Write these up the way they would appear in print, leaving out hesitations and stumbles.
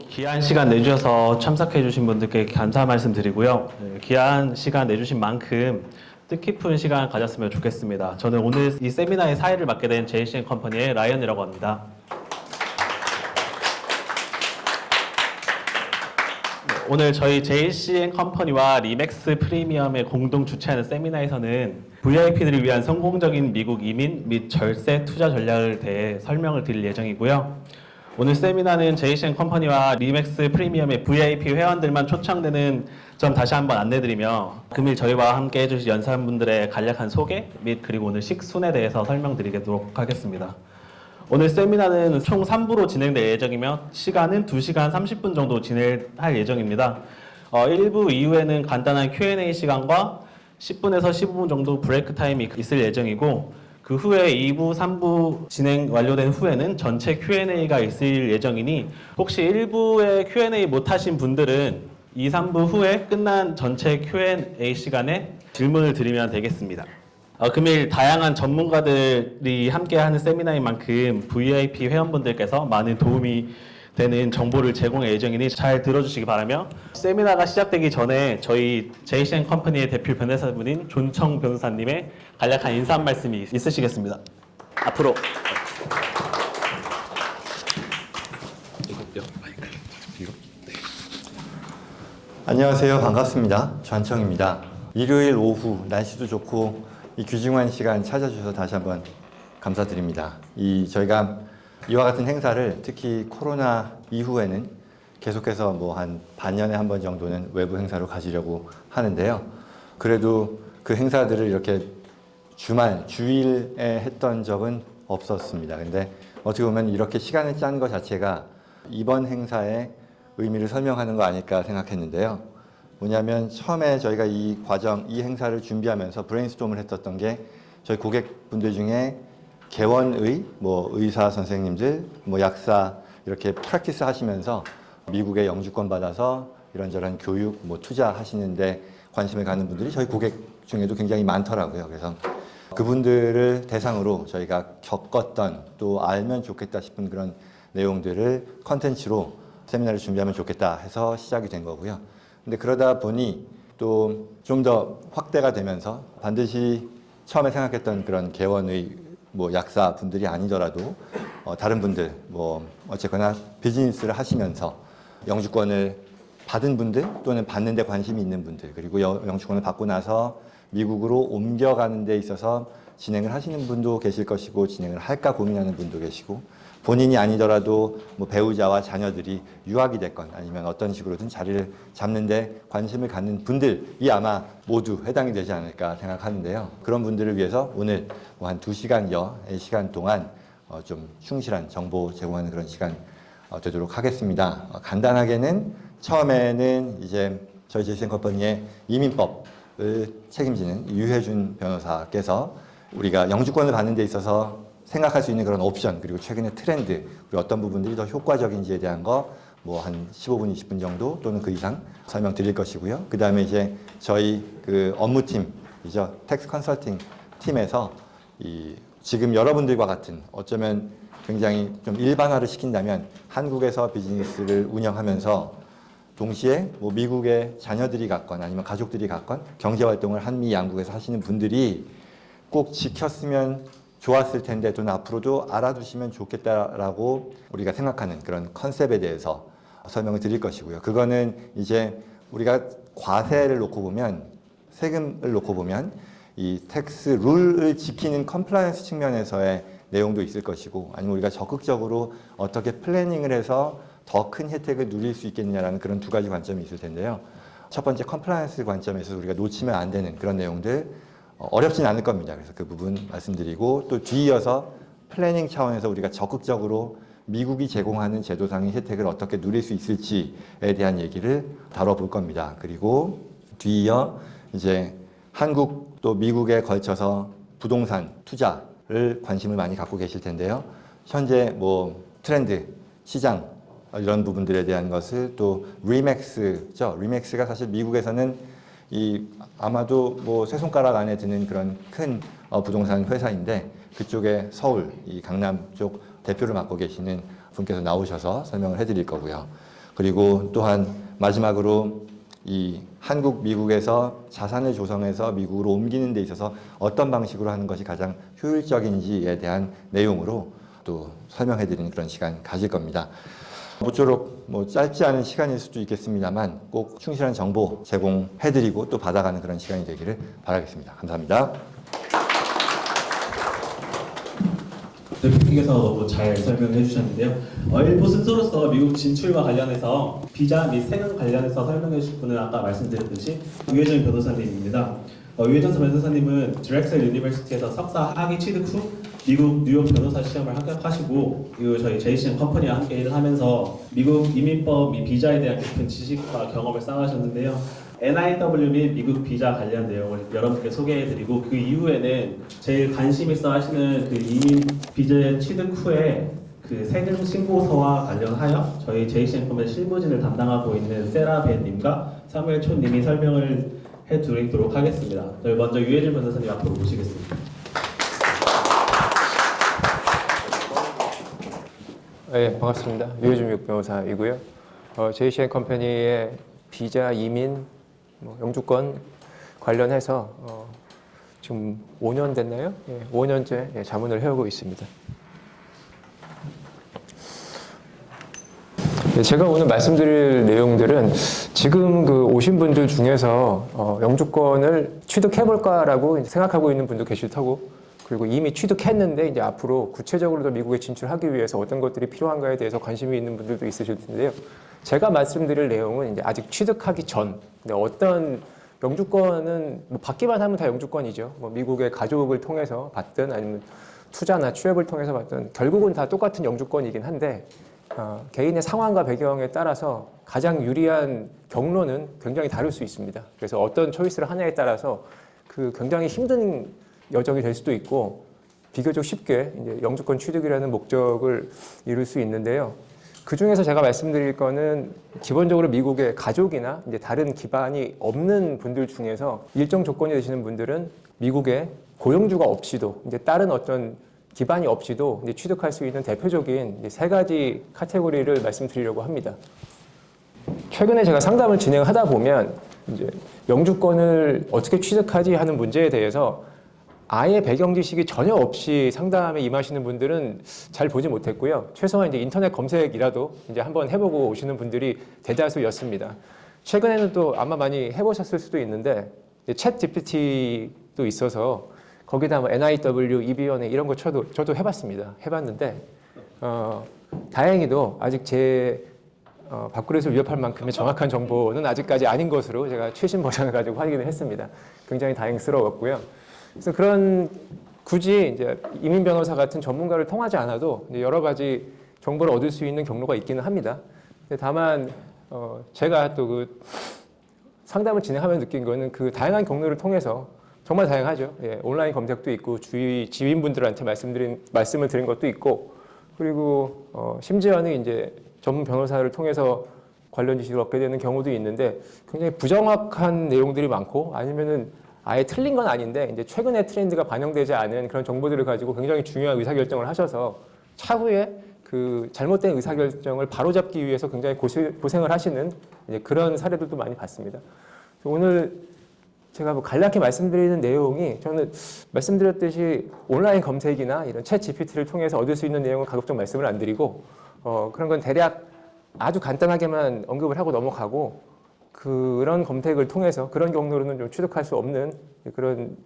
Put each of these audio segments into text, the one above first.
귀한 시간 내주셔서 참석해 주신 분들께 감사 말씀 드리고요. 귀한 시간 내주신 만큼 뜻깊은 시간 가졌으면 좋겠습니다. 저는 오늘 이 세미나의 사회를 맡게 된 JCN 컴퍼니의 라이언이라고 합니다. 오늘 저희 JCN 컴퍼니와 리맥스 프리미엄의 공동 주최하는 세미나에서는 VIP들을 위한 성공적인 미국 이민 및 절세 투자 전략을 대해 설명을 드릴 예정이고요. 오늘 세미나는 JCN 컴퍼니와 리맥스 프리미엄의 VIP 회원들만 초청되는 점 다시 한번 안내드리며 금일 저희와 함께 해주실 연사분들의 간략한 소개 및 그리고 오늘 식순에 대해서 설명드리도록 하겠습니다. 오늘 세미나는 총 3부로 진행될 예정이며 시간은 2시간 30분 정도 진행할 예정입니다. 1부 이후에는 간단한 Q&A 시간과 10분에서 15분 정도 브레이크 타임이 있을 예정이고 그 후에 2부, 3부 진행 완료된 후에는 전체 Q&A가 있을 예정이니 혹시 1부에 Q&A 못하신 분들은 2, 3부 후에 끝난 전체 Q&A 시간에 질문을 드리면 되겠습니다. 금일 다양한 전문가들이 함께하는 세미나인 만큼 VIP 회원분들께서 많은 도움이 되는 정보를 제공할 예정이니 잘 들어주시기 바라며 세미나가 시작되기 전에 저희 JCN 컴퍼니의 대표 변호사분인 존청 변호사님의 간략한 인사 한 말씀이 있으시겠습니다. 앞으로. 안녕하세요. 반갑습니다. 전청입니다. 일요일 오후 날씨도 좋고 이 귀중한 시간 찾아주셔서 다시 한번 감사드립니다. 저희가 이와 같은 행사를 특히 코로나 이후에는 계속해서 한 반년에 한 번 정도는 외부 행사로 가지려고 하는데요. 그래도 그 행사들을 이렇게 주일에 했던 적은 없었습니다. 근데 어떻게 보면 이렇게 시간을 짠 것 자체가 이번 행사의 의미를 설명하는 거 아닐까 생각했는데요. 뭐냐면 처음에 저희가 이 행사를 준비하면서 브레인스토밍을 했었던 게 저희 고객분들 중에 개원의, 의사 선생님들, 약사 이렇게 프랙티스 하시면서 미국에 영주권 받아서 이런저런 교육, 투자하시는데 관심을 갖는 분들이 저희 고객 중에도 굉장히 많더라고요. 그래서 그분들을 대상으로 저희가 겪었던 또 알면 좋겠다 싶은 그런 내용들을 컨텐츠로 세미나를 준비하면 좋겠다 해서 시작이 된 거고요. 근데 그러다 보니 또 좀 더 확대가 되면서 반드시 처음에 생각했던 그런 개원의 약사 분들이 아니더라도 다른 분들 어쨌거나 비즈니스를 하시면서 영주권을 받은 분들 또는 받는 데 관심이 있는 분들 그리고 영주권을 받고 나서 미국으로 옮겨가는 데 있어서 진행을 하시는 분도 계실 것이고 진행을 할까 고민하는 분도 계시고 본인이 아니더라도 배우자와 자녀들이 유학이 됐건 아니면 어떤 식으로든 자리를 잡는 데 관심을 갖는 분들이 아마 모두 해당이 되지 않을까 생각하는데요. 그런 분들을 위해서 오늘 한 2시간여의 시간 동안 좀 충실한 정보 제공하는 그런 시간 되도록 하겠습니다. 간단하게는 처음에는 이제 저희 JCN 컴퍼니의 이민법을 책임지는 유혜준 변호사께서 우리가 영주권을 받는 데 있어서 생각할 수 있는 그런 옵션 그리고 최근의 트렌드 그리고 어떤 부분들이 더 효과적인지에 대한 거 한 15분, 20분 정도 또는 그 이상 설명드릴 것이고요. 그 다음에 이제 저희 그 업무팀이죠. 텍스 컨설팅 팀에서 지금 여러분들과 같은 어쩌면 굉장히 좀 일반화를 시킨다면 한국에서 비즈니스를 운영하면서 동시에 미국에 자녀들이 갔건 아니면 가족들이 갔건 경제활동을 한미 양국에서 하시는 분들이 꼭 지켰으면 좋았을 텐데 또는 앞으로도 알아두시면 좋겠다라고 우리가 생각하는 그런 컨셉에 대해서 설명을 드릴 것이고요. 그거는 이제 우리가 과세를 놓고 보면 세금을 놓고 보면 이 텍스 룰을 지키는 컴플라이언스 측면에서의 내용도 있을 것이고 아니면 우리가 적극적으로 어떻게 플래닝을 해서 더 큰 혜택을 누릴 수 있겠느냐라는 그런 두 가지 관점이 있을 텐데요. 첫 번째 컴플라이언스 관점에서 우리가 놓치면 안 되는 그런 내용들 어렵진 않을 겁니다. 그래서 그 부분 말씀드리고 또 뒤이어서 플래닝 차원에서 우리가 적극적으로 미국이 제공하는 제도상의 혜택을 어떻게 누릴 수 있을지에 대한 얘기를 다뤄볼 겁니다. 그리고 뒤이어 이제 한국 또 미국에 걸쳐서 부동산 투자를 관심을 많이 갖고 계실 텐데요. 현재 트렌드, 시장 이런 부분들에 대한 것을 또 리맥스죠. 리맥스가 사실 미국에서는 아마도 세 손가락 안에 드는 그런 큰 부동산 회사인데 그쪽에 서울, 이 강남 쪽 대표를 맡고 계시는 분께서 나오셔서 설명을 해드릴 거고요. 그리고 또한 마지막으로 이 한국, 미국에서 자산을 조성해서 미국으로 옮기는 데 있어서 어떤 방식으로 하는 것이 가장 효율적인지에 대한 내용으로 또 설명해드리는 그런 시간 가질 겁니다. 모쪼록 짧지 않은 시간일 수도 있겠습니다만 꼭 충실한 정보 제공해드리고 또 받아가는 그런 시간이 되기를 바라겠습니다. 감사합니다. 대표님께서 너무 잘 설명해 주셨는데요. 일부 순서로서 미국 진출과 관련해서 비자 및 세금 관련해서 설명해 주실 분은 아까 말씀드렸듯이 유해정 변호사님입니다. 유해정 변호사님은 드렉셀 유니버시티에서 석사 학위 취득 후 미국 뉴욕 변호사 시험을 합격하시고 그리고 저희 JCN 컴퍼니와 함께 일을 하면서 미국 이민법 및 비자에 대한 깊은 지식과 경험을 쌓으셨는데요. NIW 및 미국 비자 관련 내용을 여러분께 소개해드리고 그 이후에는 제일 관심 있어 하시는 그 이민 비자 취득 후에 그 세금 신고서와 관련하여 저희 JCN 컴퍼니 실무진을 담당하고 있는 세라벤님과 사무엘 촌님이 설명을 해드리도록 하겠습니다. 저희 먼저 유해진 변호사님 앞으로 모시겠습니다. 네, 반갑습니다. 유해준 변호사이고요. JCN 컴퍼니의 비자, 이민, 영주권 관련해서 지금 5년 됐나요? 5년째 자문을 해오고 있습니다. 제가 오늘 말씀드릴 내용들은 지금 그 오신 분들 중에서 영주권을 취득해볼까라고 생각하고 있는 분도 계실 테고, 그리고 이미 취득했는데 이제 앞으로 구체적으로 더 미국에 진출하기 위해서 어떤 것들이 필요한가에 대해서 관심이 있는 분들도 있으실 텐데요. 제가 말씀드릴 내용은 이제 아직 취득하기 전, 어떤 영주권은 받기만 하면 다 영주권이죠. 미국의 가족을 통해서 받든 아니면 투자나 취업을 통해서 받든 결국은 다 똑같은 영주권이긴 한데 개인의 상황과 배경에 따라서 가장 유리한 경로는 굉장히 다를 수 있습니다. 그래서 어떤 초이스를 하냐에 따라서 그 굉장히 힘든 여정이 될 수도 있고 비교적 쉽게 이제 영주권 취득이라는 목적을 이룰 수 있는데요. 그 중에서 제가 말씀드릴 거는 기본적으로 미국의 가족이나 이제 다른 기반이 없는 분들 중에서 일정 조건이 되시는 분들은 미국의 고용주가 없이도 이제 다른 어떤 기반이 없이도 이제 취득할 수 있는 대표적인 이제 세 가지 카테고리를 말씀드리려고 합니다. 최근에 제가 상담을 진행하다 보면 이제 영주권을 어떻게 취득하지 하는 문제에 대해서 아예 배경 지식이 전혀 없이 상담에 임하시는 분들은 잘 보지 못했고요. 최소한 이제 인터넷 검색이라도 이제 한번 해보고 오시는 분들이 대다수였습니다. 최근에는 또 아마 많이 해보셨을 수도 있는데 챗 GPT도 있어서 거기다 뭐 NIW, EB1A 이런 거 저도 해봤습니다. 해봤는데 다행히도 아직 제 밥그릇을 위협할 만큼의 정확한 정보는 아직까지 아닌 것으로 제가 최신 버전을 가지고 확인을 했습니다. 굉장히 다행스러웠고요. 그래서 그런 굳이 이제 이민 변호사 같은 전문가를 통하지 않아도 여러 가지 정보를 얻을 수 있는 경로가 있기는 합니다. 근데 다만 제가 또 그 상담을 진행하면서 느낀 거는 그 다양한 경로를 통해서 정말 다양하죠. 예, 온라인 검색도 있고 주위 지인분들한테 말씀을 드린 것도 있고 그리고 심지어는 이제 전문 변호사를 통해서 관련 지식을 얻게 되는 경우도 있는데 굉장히 부정확한 내용들이 많고 아니면은 아예 틀린 건 아닌데 이제 최근에 트렌드가 반영되지 않은 그런 정보들을 가지고 굉장히 중요한 의사결정을 하셔서 차후에 그 잘못된 의사결정을 바로잡기 위해서 굉장히 고생을 하시는 이제 그런 사례들도 많이 봤습니다. 오늘 제가 뭐 간략히 말씀드리는 내용이 저는 말씀드렸듯이 온라인 검색이나 이런 챗 GPT를 통해서 얻을 수 있는 내용은 가급적 말씀을 안 드리고 그런 건 대략 아주 간단하게만 언급을 하고 넘어가고 그런 검색을 통해서 그런 경로로는 좀 취득할 수 없는 그런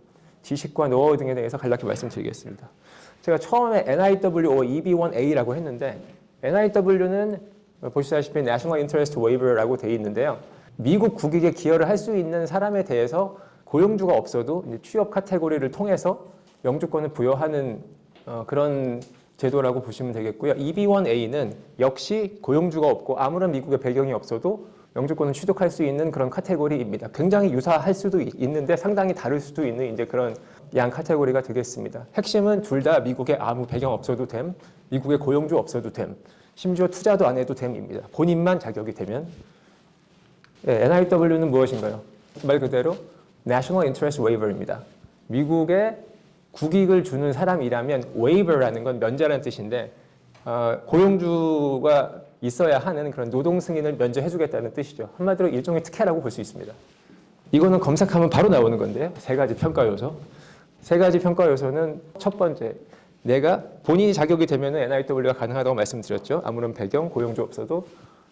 지식과 노하우 등에 대해서 간략히 말씀드리겠습니다. 제가 처음에 NIW, EB1A라고 했는데 NIW는 보시다시피 National Interest Waiver라고 되어 있는데요. 미국 국익에 기여를 할 수 있는 사람에 대해서 고용주가 없어도 이제 취업 카테고리를 통해서 영주권을 부여하는 그런 제도라고 보시면 되겠고요. EB1A는 역시 고용주가 없고 아무런 미국의 배경이 없어도 영주권을 취득할 수 있는 그런 카테고리입니다. 굉장히 유사할 수도 있는데 상당히 다를 수도 있는 이제 그런 양 카테고리가 되겠습니다. 핵심은 둘 다 미국에 아무 배경 없어도 됨, 미국에 고용주 없어도 됨, 심지어 투자도 안 해도 됨입니다. 본인만 자격이 되면. 네, NIW는 무엇인가요? 말 그대로 National Interest Waiver입니다. 미국에 국익을 주는 사람이라면 waiver라는 건 면제라는 뜻인데 고용주가 있어야 하는 그런 노동 승인을 면제해주겠다는 뜻이죠. 한마디로 일종의 특혜라고 볼 수 있습니다. 이거는 검색하면 바로 나오는 건데요. 세 가지 평가 요소. 세 가지 평가 요소는 첫 번째, 내가 본인이 자격이 되면 NIW가 가능하다고 말씀드렸죠. 아무런 배경, 고용주 없어도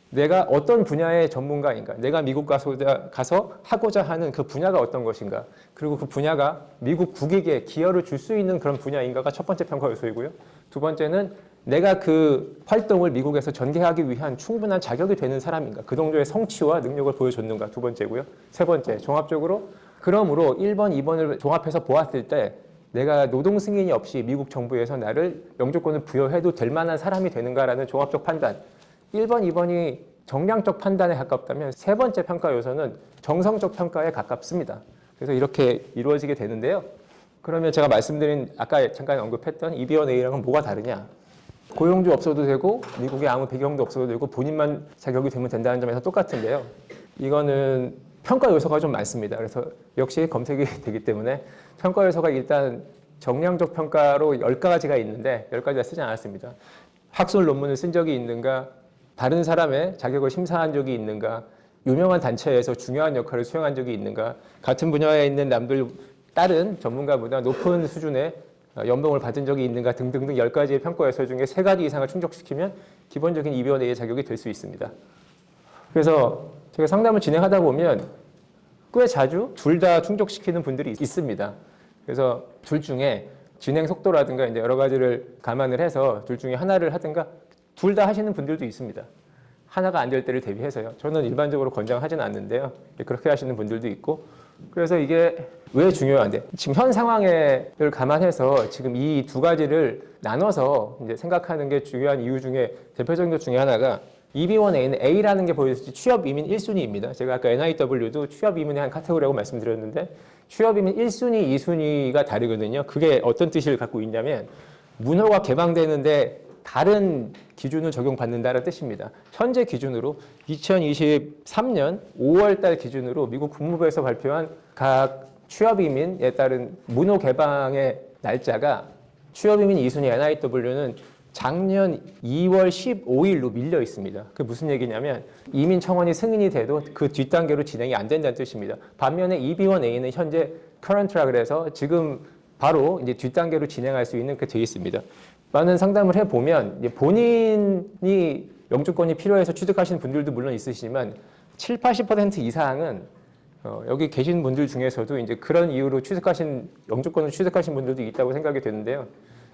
내가 어떤 분야의 전문가인가, 내가 미국 가서 하고자 하는 그 분야가 어떤 것인가, 그리고 그 분야가 미국 국익에 기여를 줄 수 있는 그런 분야인가가 첫 번째 평가 요소이고요. 두 번째는 내가 그 활동을 미국에서 전개하기 위한 충분한 자격이 되는 사람인가, 그 정도의 성취와 능력을 보여줬는가, 두 번째고요. 세 번째, 종합적으로 그러므로 1번, 2번을 종합해서 보았을 때 내가 노동 승인이 없이 미국 정부에서 나를 영주권을 부여해도 될 만한 사람이 되는가라는 종합적 판단. 1번, 2번이 정량적 판단에 가깝다면 세 번째 평가 요소는 정성적 평가에 가깝습니다. 그래서 이렇게 이루어지게 되는데요. 그러면 제가 말씀드린 아까 잠깐 언급했던 EB1A랑은 뭐가 다르냐? 고용주 없어도 되고 미국에 아무 배경도 없어도 되고 본인만 자격이 되면 된다는 점에서 똑같은데요. 이거는 평가 요소가 좀 많습니다. 그래서 역시 검색이 되기 때문에 평가 요소가 일단 정량적 평가로 10가지가 있는데 10가지가 쓰지 않았습니다. 학술 논문을 쓴 적이 있는가, 다른 사람의 자격을 심사한 적이 있는가, 유명한 단체에서 중요한 역할을 수행한 적이 있는가, 같은 분야에 있는 남들 다른 전문가보다 높은 수준의 연봉을 받은 적이 있는가 등등등 10가지의 평가 요소 중에 3가지 이상을 충족시키면 기본적인 EB1A의 자격이 될 수 있습니다. 그래서 제가 상담을 진행하다 보면 꽤 자주 둘 다 충족시키는 분들이 있습니다. 그래서 둘 중에 진행 속도라든가 이제 여러 가지를 감안을 해서 둘 중에 하나를 하든가 둘 다 하시는 분들도 있습니다. 하나가 안 될 때를 대비해서요. 저는 일반적으로 권장하지는 않는데요. 그렇게 하시는 분들도 있고. 그래서 이게 왜 중요한데? 지금 현 상황을 감안해서 지금 이 두 가지를 나눠서 이제 생각하는 게 중요한 이유 중에 대표적인 것 중에 하나가 EB1A는 A라는 게 보여줬지 취업 이민 1순위입니다. 제가 아까 NIW도 취업 이민의 한 카테고리라고 말씀드렸는데 취업 이민 1순위, 2순위가 다르거든요. 그게 어떤 뜻을 갖고 있냐면 문호가 개방되는데 다른 기준을 적용받는다는 뜻입니다. 현재 기준으로 2023년 5월 달 기준으로 미국 국무부에서 발표한 각 취업이민에 따른 문호 개방의 날짜가 취업이민 2순위 NIW는 작년 2월 15일로 밀려 있습니다. 그게 무슨 얘기냐면 이민 청원이 승인이 돼도 그 뒷단계로 진행이 안 된다는 뜻입니다. 반면에 EB1A는 현재 current라 그래서 지금 바로 이제 뒷단계로 진행할 수 있는 게 되어 있습니다. 많은 상담을 해보면 본인이 영주권이 필요해서 취득하시는 분들도 물론 있으시지만 70~80% 이상은 여기 계신 분들 중에서도 이제 그런 이유로 영주권을 취득하신 분들도 있다고 생각이 되는데요.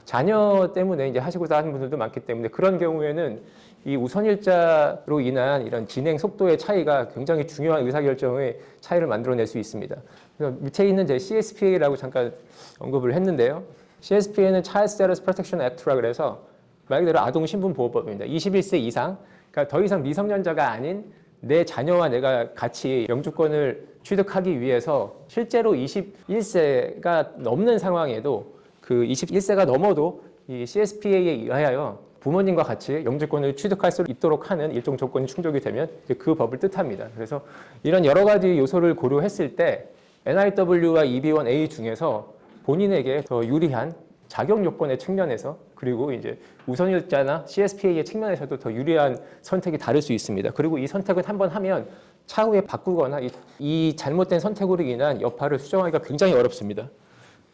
자녀 때문에 이제 하시고자 하는 분들도 많기 때문에 그런 경우에는 이 우선일자로 인한 이런 진행 속도의 차이가 굉장히 중요한 의사결정의 차이를 만들어낼 수 있습니다. 그래서 밑에 있는 제 CSPA라고 잠깐 언급을 했는데요. CSPA는 Child Status Protection Act라 그래서 말 그대로 아동신분보호법입니다. 21세 이상, 그러니까 더 이상 미성년자가 아닌 내 자녀와 내가 같이 영주권을 취득하기 위해서 실제로 21세가 넘는 상황에도 그 21세가 넘어도 이 CSPA에 의하여 부모님과 같이 영주권을 취득할 수 있도록 하는 일정 조건이 충족이 되면 그 법을 뜻합니다. 그래서 이런 여러 가지 요소를 고려했을 때 NIW와 EB1A 중에서 본인에게 더 유리한 자격 요건의 측면에서 그리고 이제 우선일자나 CSPA의 측면에서도 더 유리한 선택이 다를 수 있습니다. 그리고 이 선택은 한번 하면 차후에 바꾸거나 이 잘못된 선택으로 인한 여파를 수정하기가 굉장히 어렵습니다.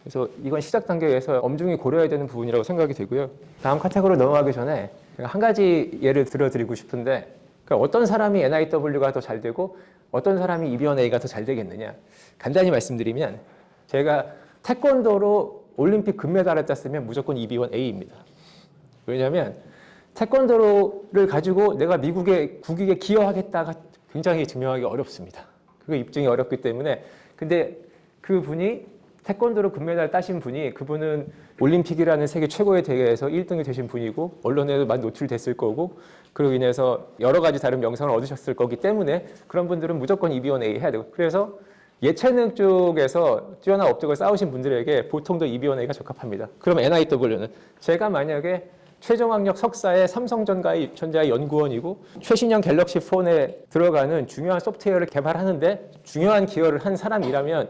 그래서 이건 시작 단계에서 엄중히 고려해야 되는 부분이라고 생각이 되고요. 다음 카테고리로 넘어가기 전에 한 가지 예를 들어드리고 싶은데 그러니까 어떤 사람이 NIW가 더 잘 되고 어떤 사람이 EB1A가 더 잘 되겠느냐. 간단히 말씀드리면 제가 태권도로 올림픽 금메달을 땄으면 무조건 EB1A입니다. 왜냐하면 태권도를 가지고 내가 미국의 국익에 기여하겠다가 굉장히 증명하기 어렵습니다. 그거 입증이 어렵기 때문에 근데 그분이 태권도로 금메달 따신 분이 그분은 올림픽이라는 세계 최고의 대회에서 1등이 되신 분이고 언론에도 많이 노출됐을 거고 그로 인해서 여러 가지 다른 명성을 얻으셨을 거기 때문에 그런 분들은 무조건 EB1A 해야 되고 그래서 예체능 쪽에서 뛰어난 업적을 쌓으신 분들에게 보통 더 EB1A가 적합합니다. 그럼 NIW는 제가 만약에 최종학력 석사의 삼성전자의 연구원이고 최신형 갤럭시 폰에 들어가는 중요한 소프트웨어를 개발하는데 중요한 기여를 한 사람이라면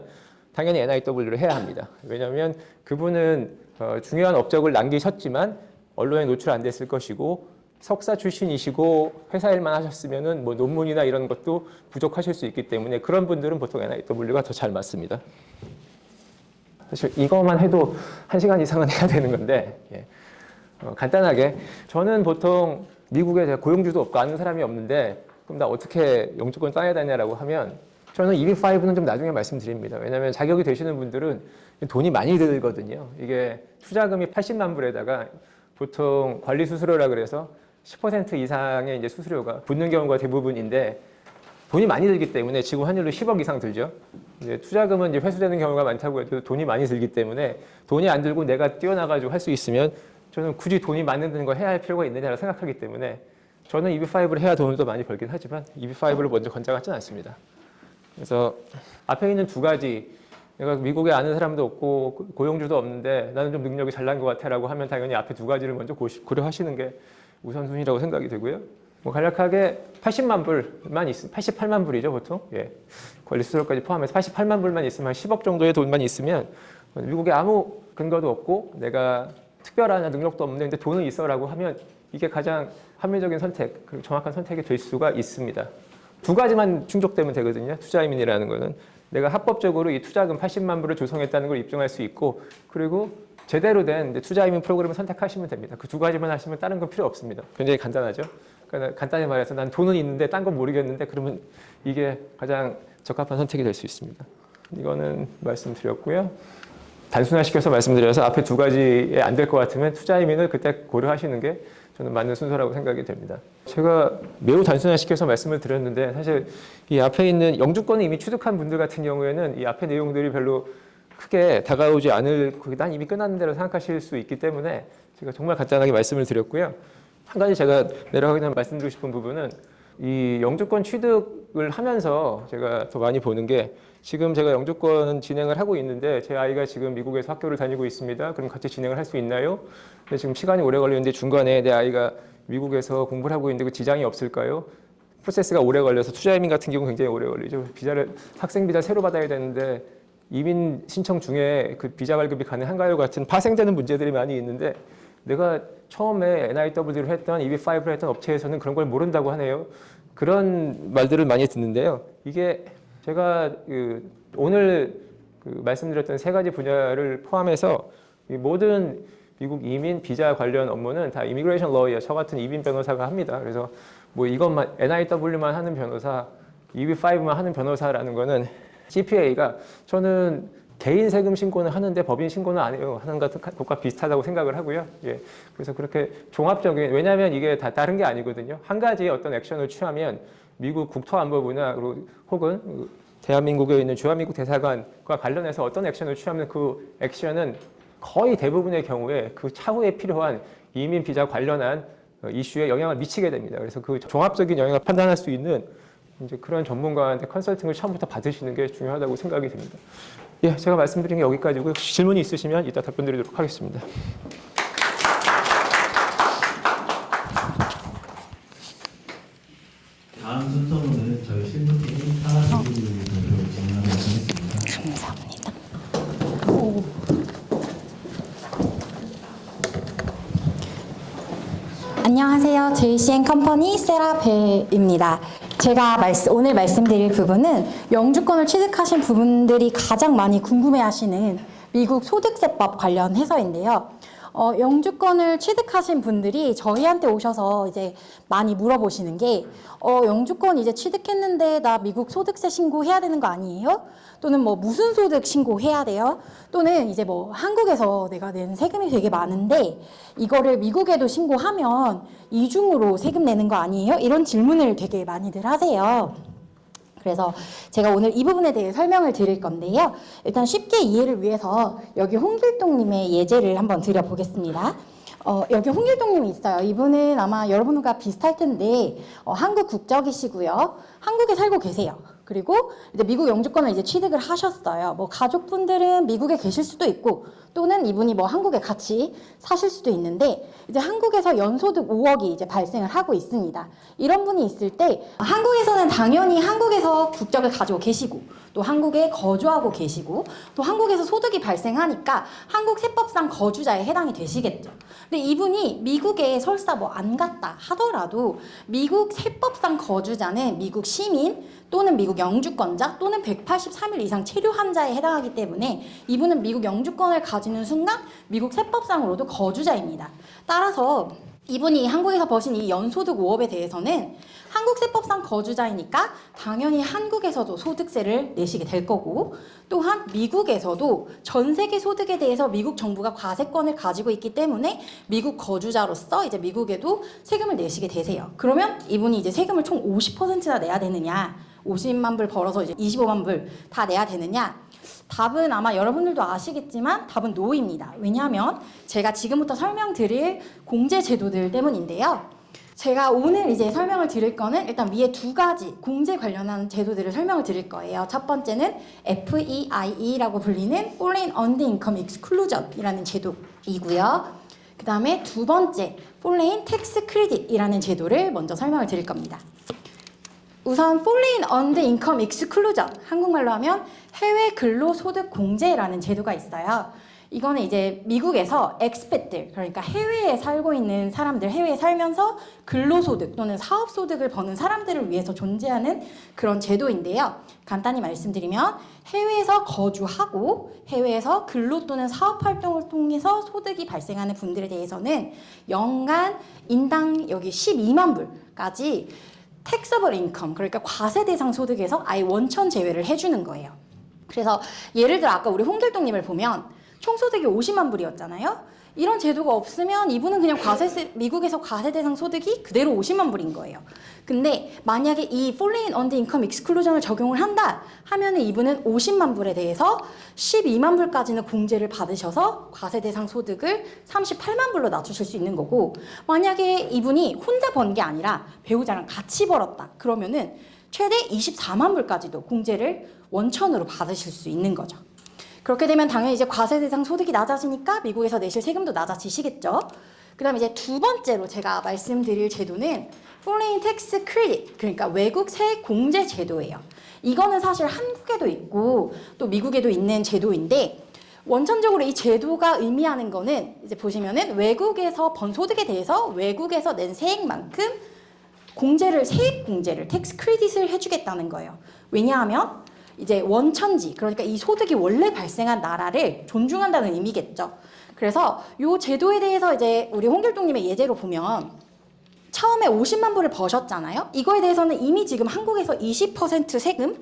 당연히 NIW를 해야 합니다. 왜냐하면 그분은 중요한 업적을 남기셨지만 언론에 노출 안 됐을 것이고 석사 출신이시고 회사 일만 하셨으면은 뭐 논문이나 이런 것도 부족하실 수 있기 때문에 그런 분들은 보통 NIW가 더 잘 맞습니다. 사실 이것만 해도 1시간 이상은 해야 되는 건데 예. 간단하게 저는 보통 미국에 제가 고용주도 없고 아는 사람이 없는데 그럼 나 어떻게 영주권 따야 되냐라고 하면 저는 EB5는 좀 나중에 말씀드립니다. 왜냐하면 자격이 되시는 분들은 돈이 많이 들거든요. 이게 투자금이 80만 불에다가 보통 관리 수수료라 그래서 10% 이상의 이제 수수료가 붙는 경우가 대부분인데 돈이 많이 들기 때문에 지금 환율로 10억 이상 들죠. 이제 투자금은 이제 회수되는 경우가 많다고 해도 돈이 많이 들기 때문에 돈이 안 들고 내가 뛰어나가지고 할 수 있으면 저는 굳이 돈이 많이 드는 거 해야 할 필요가 있느냐고 생각하기 때문에 저는 EB5를 해야 돈을 더 많이 벌긴 하지만 EB5를 먼저 권장하지는 않습니다. 그래서 앞에 있는 두 가지 내가 미국에 아는 사람도 없고 고용주도 없는데 나는 좀 능력이 잘난 것 같아라고 하면 당연히 앞에 두 가지를 먼저 고려하시는 게 우선순위라고 생각이 되고요. 뭐 간략하게 80만 불만 있으면 88만 불이죠 보통. 예. 권리 수수료까지 포함해서 88만 불만 있으면 한 10억 정도의 돈만 있으면 미국에 아무 근거도 없고 내가 특별한 능력도 없는데 근데 돈은 있어라고 하면 이게 가장 합리적인 선택, 그리고 정확한 선택이 될 수가 있습니다. 두 가지만 충족되면 되거든요. 투자이민이라는 거는 내가 합법적으로 이 투자금 80만 불을 조성했다는 걸 입증할 수 있고 그리고 제대로 된 투자이민 프로그램을 선택하시면 됩니다. 그 두 가지만 하시면 다른 건 필요 없습니다. 굉장히 간단하죠. 그러니까 간단히 말해서 난 돈은 있는데 딴 건 모르겠는데 그러면 이게 가장 적합한 선택이 될 수 있습니다. 이거는 말씀드렸고요. 단순화시켜서 말씀드려서 앞에 두 가지에 안 될 것 같으면 투자이민을 그때 고려하시는 게 저는 맞는 순서라고 생각이 됩니다. 제가 매우 단순화시켜서 말씀을 드렸는데 사실 이 앞에 있는 영주권을 이미 취득한 분들 같은 경우에는 이 앞에 내용들이 별로 크게 다가오지 않을, 난 이미 끝났는 대로 생각하실 수 있기 때문에 제가 정말 간단하게 말씀을 드렸고요. 한 가지 제가 내려가기 전에 말씀드리고 싶은 부분은 이 영주권 취득을 하면서 제가 더 많이 보는 게 지금 제가 영주권 진행을 하고 있는데 제 아이가 지금 미국에서 학교를 다니고 있습니다. 그럼 같이 진행을 할 수 있나요? 근데 지금 시간이 오래 걸리는데 중간에 내 아이가 미국에서 공부를 하고 있는데 그 지장이 없을까요? 프로세스가 오래 걸려서 투자이민 같은 경우 굉장히 오래 걸리죠. 학생 비자 새로 받아야 되는데 이민 신청 중에 그 비자 발급이 가능한가요? 같은 파생되는 문제들이 많이 있는데 내가 처음에 NIW를 했던 EB5를 했던 업체에서는 그런 걸 모른다고 하네요. 그런 말들을 많이 듣는데요. 이게 제가 오늘 말씀드렸던 세 가지 분야를 포함해서 이 모든 미국 이민 비자 관련 업무는 다 이미그레이션 러이어, 저 같은 이민 변호사가 합니다. 그래서 뭐 이것만 NIW만 하는 변호사, EB5만 하는 변호사라는 거는 CPA가 저는 개인 세금 신고는 하는데 법인 신고는 안 해요. 하는 것과 비슷하다고 생각을 하고요. 예. 그래서 그렇게 종합적인, 왜냐하면 이게 다 다른 게 아니거든요. 한 가지 어떤 액션을 취하면 미국 국토안보부나 혹은 대한민국에 있는 주한미국 대사관과 관련해서 어떤 액션을 취하면 그 액션은 거의 대부분의 경우에 그 차후에 필요한 이민 비자 관련한 이슈에 영향을 미치게 됩니다. 그래서 그 종합적인 영향을 판단할 수 있는 이제 그런 전문가한테 컨설팅을 처음부터 받으시는 게 중요하다고 생각이 됩니다. 예, 제가 말씀드린 게 여기까지고요. 질문이 있으시면 이따 답변드리도록 하겠습니다. 다음 순서로는 저희 실무팀이 하나님을 진행하도록 하겠습니다. 감사합니다. 안녕하세요. JCN 컴퍼니 세라벨입니다. 제가 오늘 말씀드릴 부분은 영주권을 취득하신 분들이 가장 많이 궁금해하시는 미국 소득세법 관련해서인데요. 영주권을 취득하신 분들이 저희한테 오셔서 이제 많이 물어보시는 게 영주권 이제 취득했는데 나 미국 소득세 신고해야 되는 거 아니에요? 또는 뭐 무슨 소득 신고해야 돼요? 또는 이제 뭐 한국에서 내가 낸 세금이 되게 많은데 이거를 미국에도 신고하면 이중으로 세금 내는 거 아니에요? 이런 질문을 되게 많이들 하세요. 그래서 제가 오늘 이 부분에 대해 설명을 드릴 건데요. 일단 쉽게 이해를 위해서 여기 홍길동님의 예제를 한번 드려보겠습니다. 여기 홍길동님이 있어요. 이분은 아마 여러분과 비슷할 텐데 한국 국적이시고요. 한국에 살고 계세요. 그리고 이제 미국 영주권을 이제 취득을 하셨어요. 뭐 가족분들은 미국에 계실 수도 있고 또는 이분이 뭐 한국에 같이 사실 수도 있는데 이제 한국에서 연소득 5억이 이제 발생을 하고 있습니다. 이런 분이 있을 때 한국에서는 당연히 한국에서 국적을 가지고 계시고 또 한국에 거주하고 계시고 또 한국에서 소득이 발생하니까 한국 세법상 거주자에 해당이 되시겠죠. 근데 이분이 미국에 설사 뭐 안 갔다 하더라도 미국 세법상 거주자는 미국 시민 또는 미국 영주권자 또는 183일 이상 체류한 자에 해당하기 때문에 이분은 미국 영주권을 가지는 순간 미국 세법상으로도 거주자입니다. 따라서 이분이 한국에서 버신 이 연소득 5억에 대해서는 한국 세법상 거주자이니까 당연히 한국에서도 소득세를 내시게 될 거고 또한 미국에서도 전 세계 소득에 대해서 미국 정부가 과세권을 가지고 있기 때문에 미국 거주자로서 이제 미국에도 세금을 내시게 되세요. 그러면 이분이 이제 세금을 총 50%나 내야 되느냐, 50만 불 벌어서 이제 25만 불 다 내야 되느냐? 답은 아마 여러분들도 아시겠지만 답은 노입니다. 왜냐하면 제가 지금부터 설명드릴 공제 제도들 때문인데요. 제가 오늘 이제 설명을 드릴 거는 일단 위에 두 가지 공제 관련한 제도들을 설명을 드릴 거예요. 첫 번째는 FEIE라고 불리는 Foreign Earned Income Exclusion이라는 제도이고요. 그 다음에 두 번째 Foreign Tax Credit이라는 제도를 먼저 설명을 드릴 겁니다. 우선 Foreign Earned Income Exclusion, 한국말로 하면 해외 근로소득 공제라는 제도가 있어요. 이거는 이제 미국에서 expat, 그러니까 해외에 살고 있는 사람들, 해외에 살면서 근로소득 또는 사업소득을 버는 사람들을 위해서 존재하는 그런 제도인데요. 간단히 말씀드리면 해외에서 거주하고 해외에서 근로 또는 사업활동을 통해서 소득이 발생하는 분들에 대해서는 연간 인당 여기 12만 불까지 taxable income, 그러니까 과세 대상 소득에서 아예 원천 제외를 해주는 거예요. 그래서 예를 들어 아까 우리 홍길동님을 보면 총소득이 50만 불이었잖아요. 이런 제도가 없으면 이분은 그냥 미국에서 과세 대상 소득이 그대로 50만 불인 거예요. 근데 만약에 이 Foreign Earned Income Exclusion을 적용을 한다 하면은 이분은 50만 불에 대해서 12만 불까지는 공제를 받으셔서 과세 대상 소득을 38만 불로 낮추실 수 있는 거고, 만약에 이분이 혼자 번 게 아니라 배우자랑 같이 벌었다 그러면은 최대 24만 불까지도 공제를 원천으로 받으실 수 있는 거죠. 그렇게 되면 당연히 이제 과세 대상 소득이 낮아지니까 미국에서 내실 세금도 낮아지시겠죠. 그 다음에 이제 두 번째로 제가 말씀드릴 제도는 Foreign Tax Credit, 그러니까 외국 세액 공제 제도예요. 이거는 사실 한국에도 있고 또 미국에도 있는 제도인데 원천적으로 이 제도가 의미하는 거는 이제 보시면은 외국에서 번 소득에 대해서 외국에서 낸 세액만큼 세액 공제를, 텍스 크레딧을 해주겠다는 거예요. 왜냐하면 이제 원천지, 그러니까 이 소득이 원래 발생한 나라를 존중한다는 의미겠죠. 그래서 이 제도에 대해서 이제 우리 홍길동님의 예제로 보면 처음에 50만 불을 버셨잖아요. 이거에 대해서는 이미 지금 한국에서 20% 세금,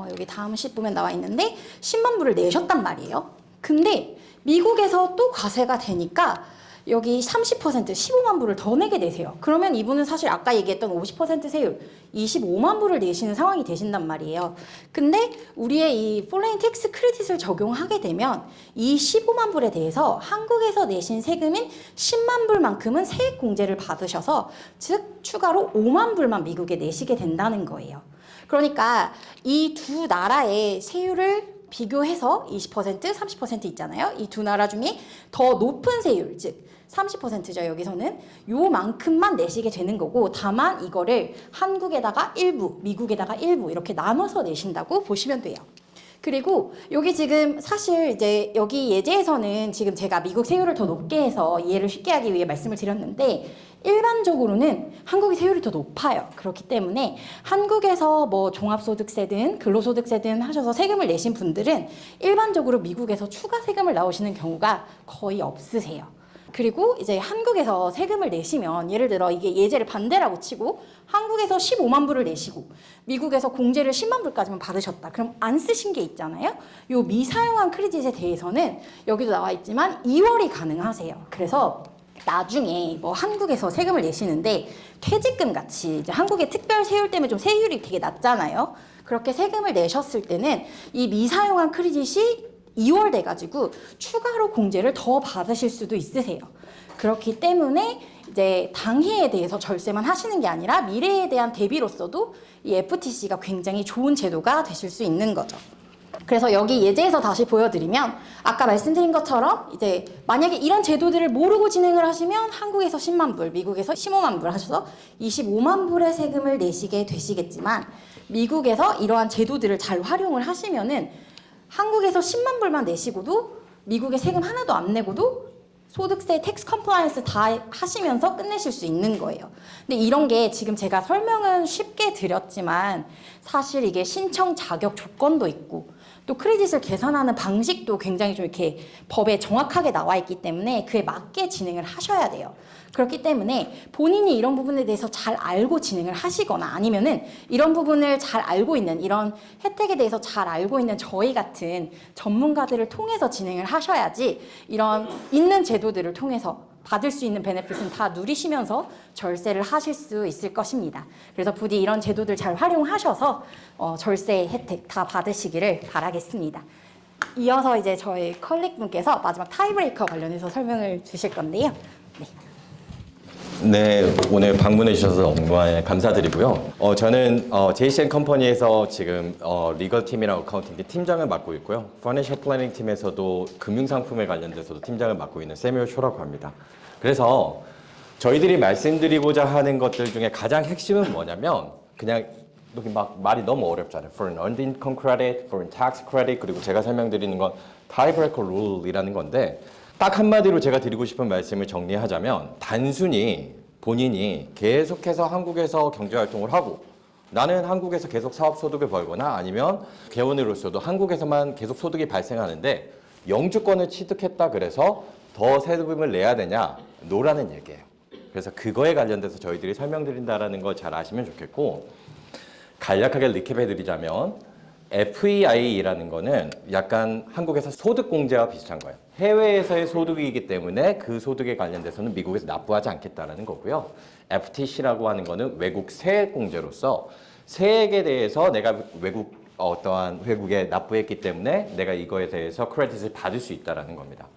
여기 다음 시 보면 나와 있는데 10만 불을 내셨단 말이에요. 근데 미국에서 또 과세가 되니까 여기 30%, 15만 불을 더 내게 되세요. 그러면 이분은 사실 아까 얘기했던 50% 세율, 25만 불을 내시는 상황이 되신단 말이에요. 근데 우리의 이 Foreign Tax Credit을 적용하게 되면 이 15만 불에 대해서 한국에서 내신 세금인 10만 불만큼은 세액 공제를 받으셔서 즉 추가로 5만 불만 미국에 내시게 된다는 거예요. 그러니까 이 두 나라의 세율을 비교해서 20%, 30% 있잖아요. 이 두 나라 중에 더 높은 세율, 즉 30%죠. 여기서는 요만큼만 내시게 되는 거고, 다만 이거를 한국에다가 일부, 미국에다가 일부 이렇게 나눠서 내신다고 보시면 돼요. 그리고 여기 지금 사실 이제 여기 예제에서는 지금 제가 미국 세율을 더 높게 해서 이해를 쉽게 하기 위해 말씀을 드렸는데 일반적으로는 한국의 세율이 더 높아요. 그렇기 때문에 한국에서 뭐 종합소득세든 근로소득세든 하셔서 세금을 내신 분들은 일반적으로 미국에서 추가 세금을 나오시는 경우가 거의 없으세요. 그리고 이제 한국에서 세금을 내시면 예를 들어 이게 예제를 반대라고 치고 한국에서 15만 불을 내시고 미국에서 공제를 10만 불까지만 받으셨다. 그럼 안 쓰신 게 있잖아요. 요 미사용한 크레딧에 대해서는 여기도 나와 있지만 2월이 가능하세요. 그래서 나중에 뭐 한국에서 세금을 내시는데 퇴직금 같이 이제 한국의 특별 세율 때문에 좀 세율이 되게 낮잖아요. 그렇게 세금을 내셨을 때는 이 미사용한 크레딧이 2월 돼가지고 추가로 공제를 더 받으실 수도 있으세요. 그렇기 때문에 이제 당해에 대해서 절세만 하시는 게 아니라 미래에 대한 대비로서도 이 FTC가 굉장히 좋은 제도가 되실 수 있는 거죠. 그래서 여기 예제에서 다시 보여드리면 아까 말씀드린 것처럼 이제 만약에 이런 제도들을 모르고 진행을 하시면 한국에서 10만 불, 미국에서 15만 불 하셔서 25만 불의 세금을 내시게 되시겠지만 미국에서 이러한 제도들을 잘 활용을 하시면은 한국에서 10만 불만 내시고도 미국에 세금 하나도 안 내고도 소득세 텍스 컴플라이언스 다 하시면서 끝내실 수 있는 거예요. 근데 이런 게 지금 제가 설명은 쉽게 드렸지만 사실 이게 신청 자격 조건도 있고 또 크레딧을 계산하는 방식도 굉장히 좀 이렇게 법에 정확하게 나와 있기 때문에 그에 맞게 진행을 하셔야 돼요. 그렇기 때문에 본인이 이런 부분에 대해서 잘 알고 진행을 하시거나 아니면은 이런 부분을 잘 알고 있는 이런 혜택에 대해서 잘 알고 있는 저희 같은 전문가들을 통해서 진행을 하셔야지 이런 있는 제도들을 통해서 받을 수 있는 베네핏은 다 누리시면서 절세를 하실 수 있을 것입니다. 그래서 부디 이런 제도들 잘 활용하셔서 절세 혜택 다 받으시기를 바라겠습니다. 이어서 이제 저희 컬릭분께서 마지막 타이브레이커 관련해서 설명을 주실 건데요. 네, 오늘 방문해 주셔서 정말 감사드리고요. 저는 JCN 컴퍼니에서 지금 리걸 팀이랑 어카운팅 팀장을 맡고 있고요. 파이낸셜 플래닝 팀에서도 금융상품에 관련돼서도 팀장을 맡고 있는 세뮤얼 쇼라고 합니다. 그래서 저희들이 말씀드리고자 하는 것들 중에 가장 핵심은 뭐냐면 그냥 여기 막 말이 너무 어렵잖아요. For an earned income credit, for a tax credit, 그리고 제가 설명드리는 건 tiebreaker rule이라는 건데 딱 한마디로 제가 드리고 싶은 말씀을 정리하자면 단순히 본인이 계속해서 한국에서 경제활동을 하고 나는 한국에서 계속 사업소득을 벌거나 아니면 개원으로서도 한국에서만 계속 소득이 발생하는데 영주권을 취득했다 그래서 더 세금을 내야 되냐? 노라는 얘기예요. 그래서 그거에 관련돼서 저희들이 설명드린다는 걸 잘 아시면 좋겠고 간략하게 리캡해드리자면 FEI라는 거는 약간 한국에서 소득공제와 비슷한 거예요. 해외에서의 소득이기 때문에 그 소득에 관련돼서는 미국에서 납부하지 않겠다라는 거고요. FTC라고 하는 거는 외국 세액공제로서 세액에 대해서 내가 어떠한 외국에 납부했기 때문에 내가 이거에 대해서 크레딧을 받을 수 있다라는 겁니다.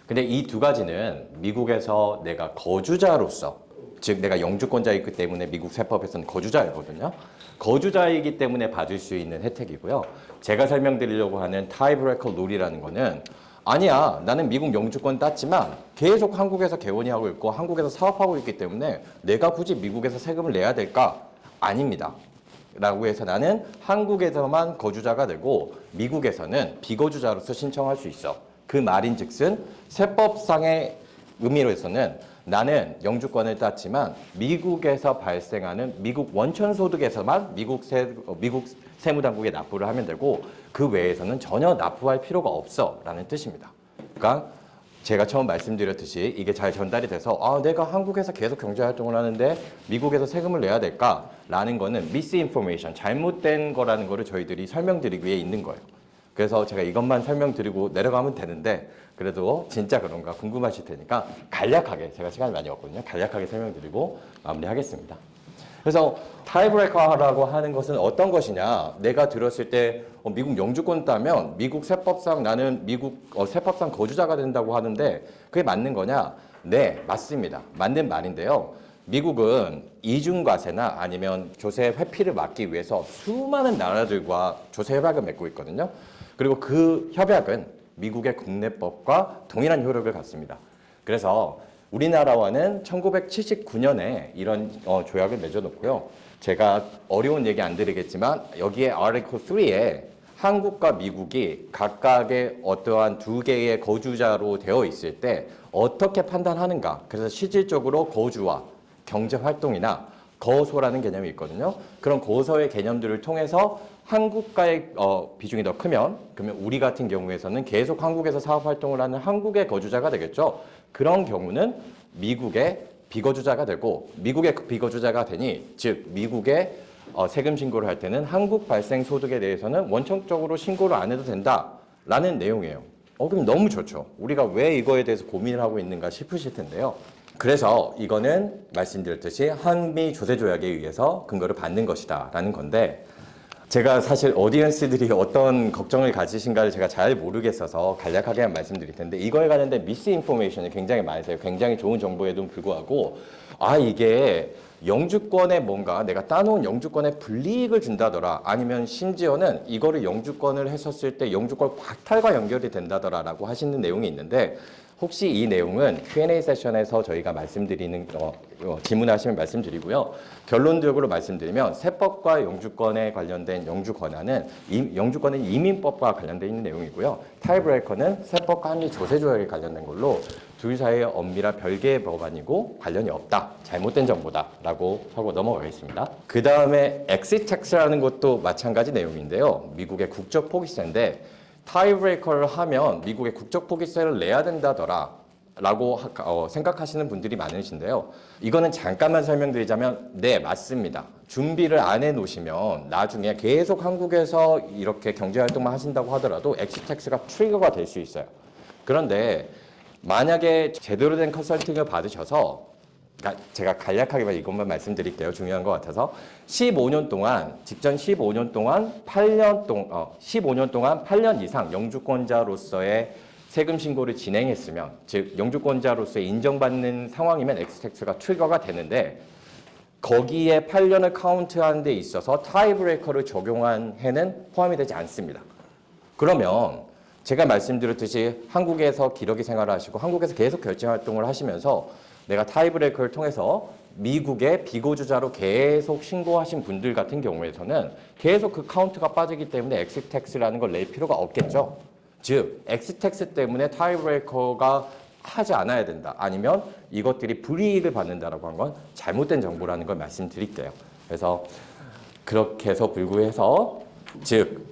근데 이 두 가지는 미국에서 내가 거주자로서 즉 내가 영주권자이기 때문에 미국 세법에서는 거주자이거든요. 거주자이기 때문에 받을 수 있는 혜택이고요. 제가 설명드리려고 하는 타이브레이커 룰이라는 거는 아니야 나는 미국 영주권 땄지만 계속 한국에서 개원이 하고 있고 한국에서 사업하고 있기 때문에 내가 굳이 미국에서 세금을 내야 될까? 아닙니다. 라고 해서 나는 한국에서만 거주자가 되고 미국에서는 비거주자로서 신청할 수 있어. 그 말인즉슨 세법상의 의미로서는 나는 영주권을 땄지만 미국에서 발생하는 미국 원천 소득에서만 미국 세무당국에 납부를 하면 되고 그 외에서는 전혀 납부할 필요가 없어라는 뜻입니다. 그러니까 제가 처음 말씀드렸듯이 이게 잘 전달이 돼서 내가 한국에서 계속 경제활동을 하는데 미국에서 세금을 내야 될까라는 거는 misinformation, 잘못된 거라는 거를 저희들이 설명드리기 위해 있는 거예요. 그래서 제가 이것만 설명드리고 내려가면 되는데 그래도 진짜 그런가 궁금하실 테니까 간략하게 제가 시간이 많이 없거든요. 간략하게 설명드리고 마무리하겠습니다. 그래서 타이브레이커라고 하는 것은 어떤 것이냐? 내가 들었을 때 미국 영주권 따면 미국 세법상 나는 미국 세법상 거주자가 된다고 하는데 그게 맞는 거냐? 네, 맞습니다. 맞는 말인데요. 미국은 이중과세나 아니면 조세 회피를 막기 위해서 수많은 나라들과 조세 협약을 맺고 있거든요. 그리고 그 협약은 미국의 국내법과 동일한 효력을 갖습니다. 그래서 우리나라와는 1979년에 이런 조약을 맺어놓고요. 제가 어려운 얘기 안 드리겠지만 여기에 Article 3에 한국과 미국이 각각의 어떠한 두 개의 거주자로 되어 있을 때 어떻게 판단하는가. 그래서 실질적으로 거주와 경제활동이나 거소라는 개념이 있거든요. 그런 거소의 개념들을 통해서 한국과의 비중이 더 크면 그러면 우리 같은 경우에서는 계속 한국에서 사업활동을 하는 한국의 거주자가 되겠죠. 그런 경우는 미국의 비거주자가 되고 미국의 비거주자가 되니 즉 미국의 세금 신고를 할 때는 한국 발생 소득에 대해서는 원천적으로 신고를 안 해도 된다라는 내용이에요. 그럼 너무 좋죠. 우리가 왜 이거에 대해서 고민을 하고 있는가 싶으실 텐데요. 그래서 이거는 말씀드렸듯이 한미 조세 조약에 의해서 근거를 받는 것이다라는 건데 제가 사실 오디언스들이 어떤 걱정을 가지신가를 제가 잘 모르겠어서 간략하게만 말씀드릴 텐데 이거에 관련된 미스인포메이션이 굉장히 많으세요. 굉장히 좋은 정보에도 불구하고 이게 영주권에 뭔가 내가 따놓은 영주권에 불이익을 준다더라 아니면 심지어는 이거를 영주권을 했었을 때 영주권 박탈과 연결이 된다더라라고 하시는 내용이 있는데 혹시 이 내용은 Q&A 세션에서 저희가 말씀드리는 질문하시면 말씀드리고요. 결론적으로 말씀드리면 세법과 영주권에 관련된 영주 권한은 영주권은 이민법과 관련된 있는 내용이고요. 타이브레이커는 세법과 한미 조세 조약에 관련된 걸로 둘 사이의 엄밀한 별개의 법안이고 관련이 없다. 잘못된 정보다라고 하고 넘어가겠습니다. 그 다음에 엑시트 텍스라는 것도 마찬가지 내용인데요. 미국의 국적 포기세인데 타이브레이커를 하면 미국의 국적 포기세를 내야 된다더라 라고 생각하시는 분들이 많으신데요. 이거는 잠깐만 설명드리자면 네, 맞습니다. 준비를 안 해놓으시면 나중에 계속 한국에서 이렇게 경제활동만 하신다고 하더라도 엑시텍스가 트리거가 될 수 있어요. 그런데 만약에 제대로 된 컨설팅을 받으셔서 제가 간략하게 이것만 말씀드릴게요. 중요한 것 같아서 15년 동안 직전 15년 동안 15년 동안 8년 이상 영주권자로서의 세금 신고를 진행했으면 즉 영주권자로서 인정받는 상황이면 엑스텍스가 트리거가 되는데 거기에 8년을 카운트하는 데 있어서 타이브레이커를 적용한 해는 포함이 되지 않습니다. 그러면 제가 말씀드렸듯이 한국에서 기러기 생활을 하시고 한국에서 계속 결제 활동을 하시면서 내가 타이브레이커를 통해서 미국의 비거주자로 계속 신고하신 분들 같은 경우에서는 계속 그 카운트가 빠지기 때문에 엑스텍스라는 걸 낼 필요가 없겠죠. 즉 엑스텍스 때문에 타이브레이커가 하지 않아야 된다. 아니면 이것들이 불이익을 받는다라고 한 건 잘못된 정보라는 걸 말씀드릴게요. 그래서 그렇게 해서 불구해서 즉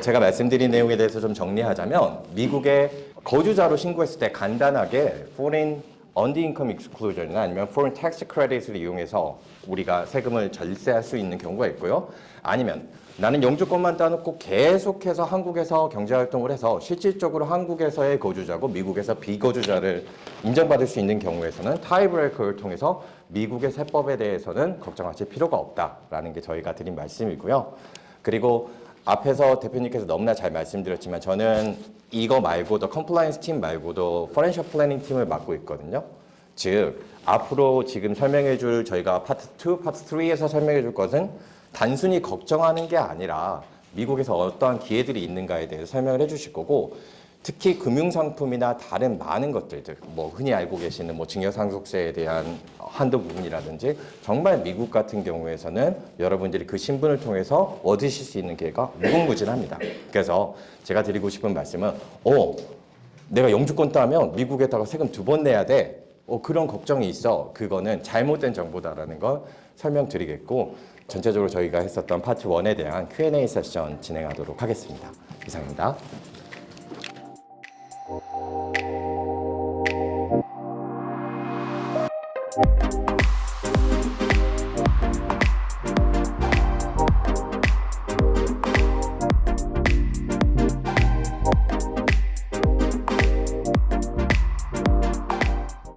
제가 말씀드린 내용에 대해서 좀 정리하자면 미국의 거주자로 신고했을 때 간단하게 foreign Under-income exclusion이나 아니면 foreign tax credit을 이용해서 우리가 세금을 절세할 수 있는 경우가 있고요. 아니면 나는 영주권만 따놓고 계속해서 한국에서 경제활동을 해서 실질적으로 한국에서의 거주자고 미국에서 비거주자를 인정받을 수 있는 경우에서는 타이브레이커를 통해서 미국의 세법에 대해서는 걱정하실 필요가 없다라는 게 저희가 드린 말씀이고요. 그리고 앞에서 대표님께서 너무나 잘 말씀드렸지만 저는 이거 말고도 컴플라이언스 팀 말고도 퍼렌셜 플래닝 팀을 맡고 있거든요. 즉 앞으로 지금 설명해 줄 저희가 파트 2, 파트 3에서 설명해 줄 것은 단순히 걱정하는 게 아니라 미국에서 어떠한 기회들이 있는가에 대해서 설명을 해 주실 거고 특히 금융상품이나 다른 많은 것들들 뭐 흔히 알고 계시는 뭐 증여상속세에 대한 한도 부분이라든지 정말 미국 같은 경우에서는 여러분들이 그 신분을 통해서 얻으실 수 있는 기회가 무궁무진합니다. 그래서 제가 드리고 싶은 말씀은 내가 영주권 따면 미국에다가 세금 2번 내야 돼. 그런 걱정이 있어. 그거는 잘못된 정보다라는 걸 설명드리겠고 전체적으로 저희가 했었던 파트 1에 대한 Q&A 세션 진행하도록 하겠습니다. 이상입니다.